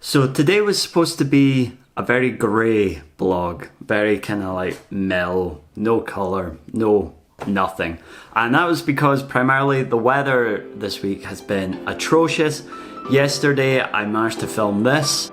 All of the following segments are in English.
So today was supposed to be a very grey vlog, very kind of like mellow, no colour, no nothing. And that was because primarily the weather this week has been atrocious. Yesterday I managed to film this.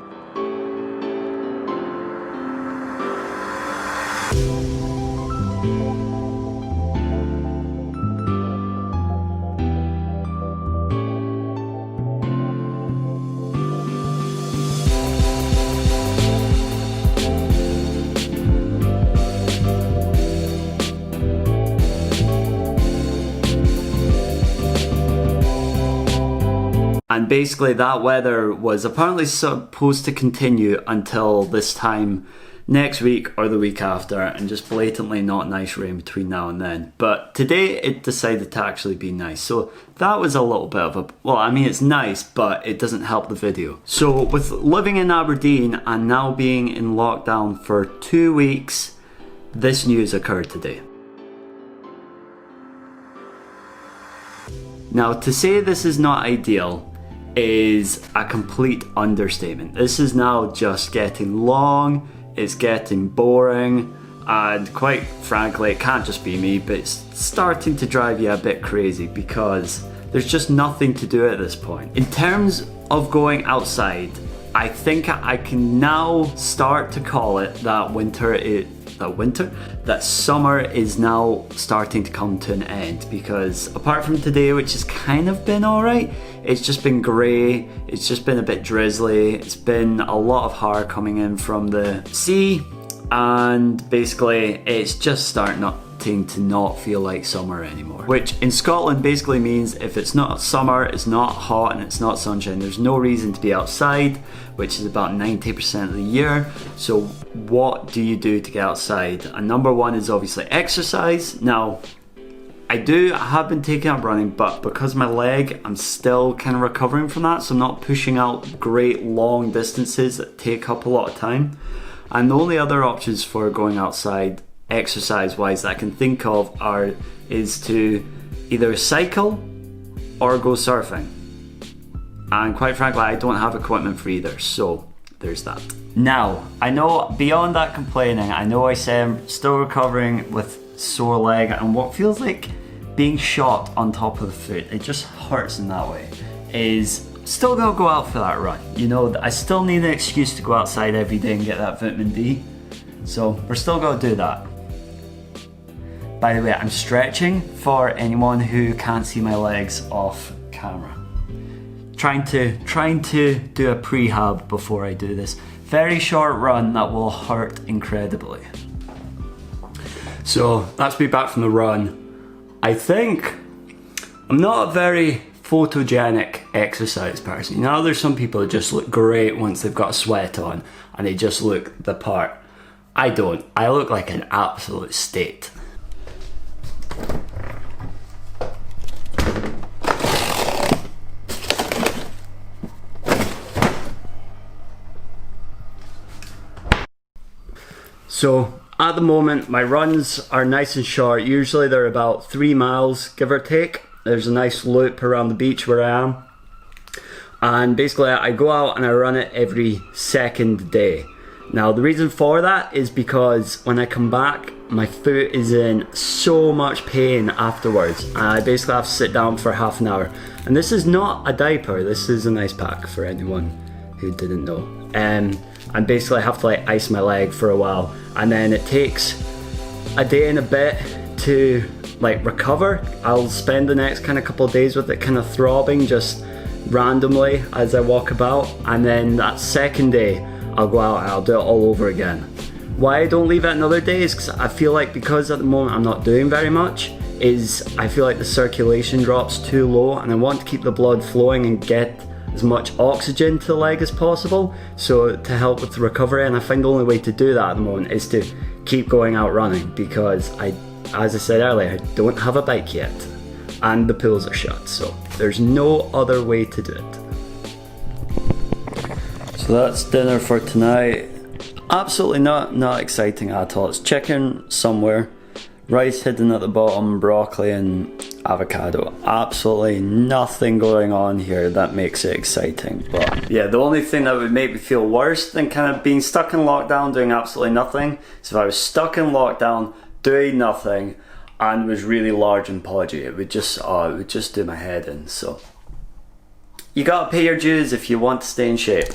And basically that weather was apparently supposed to continue until this time next week or the week after, and just blatantly not nice rain between now and then. But today it decided to actually be nice. So that was a little bit of a, well, I mean it's nice, but it doesn't help the video. So with living in Aberdeen and now being in lockdown for 2 weeks, this news occurred today. Now to say this is not ideal is a complete understatement. This is now just getting long, it's getting boring, and quite frankly, it can't just be me, but it's starting to drive you a bit crazy because there's just nothing to do at this point. In terms of going outside, I think I can now start to call it that summer is now starting to come to an end, because apart from today, which has kind of been alright, it's just been grey, it's just been a bit drizzly, it's been a lot of hair coming in from the sea, and basically it's just starting to not feel like summer anymore. Which in Scotland basically means if it's not summer, it's not hot and it's not sunshine, there's no reason to be outside, which is about 90% of the year. So what do you do to get outside? And number one is obviously exercise. Now, I have been taking up running, but because my leg, I'm still kind of recovering from that, so I'm not pushing out great long distances that take up a lot of time. And the only other options for going outside exercise wise that I can think of is to either cycle or go surfing. And quite frankly, I don't have equipment for either, so there's that. Now, I know beyond that complaining, I know I say I'm still recovering with sore leg and what feels like being shot on top of the foot, it just hurts in that way, is still gonna go out for that run. You know, I still need an excuse to go outside every day and get that vitamin D, so we're still gonna do that. By the way, I'm stretching for anyone who can't see my legs off camera. Trying to do a prehab before I do this very short run that will hurt incredibly. So that's me back from the run. I think I'm not a very photogenic exercise person. You know, there's some people that just look great once they've got a sweat on and they just look the part. I don't. I look like an absolute state. So at the moment my runs are nice and short. Usually they're about 3 miles, give or take. There's a nice loop around the beach where I am, and basically I go out and I run it every second day. Now the reason for that is because when I come back, my foot is in so much pain afterwards, and I basically have to sit down for half an hour. And this is not a diaper, this is an ice pack for anyone who didn't know. And basically I have to like ice my leg for a while, and then it takes a day and a bit to like recover. I'll spend the next kind of couple of days with it kind of throbbing just randomly as I walk about, and then that second day I'll go out and I'll do it all over again. Why I don't leave it another day is because I feel like, because at the moment I'm not doing very much, I feel like the circulation drops too low, and I want to keep the blood flowing and get as much oxygen to the leg as possible, so to help with the recovery. And I find the only way to do that at the moment is to keep going out running, because as I said earlier, I don't have a bike yet and the pools are shut, so there's no other way to do it. So that's dinner for tonight. Absolutely not exciting at all. It's chicken somewhere, rice hidden at the bottom, broccoli and avocado. Absolutely nothing going on here that makes it exciting. But yeah, the only thing that would make me feel worse than kind of being stuck in lockdown doing absolutely nothing is if I was stuck in lockdown doing nothing and was really large and podgy. It would just do my head in. So you gotta pay your dues if you want to stay in shape.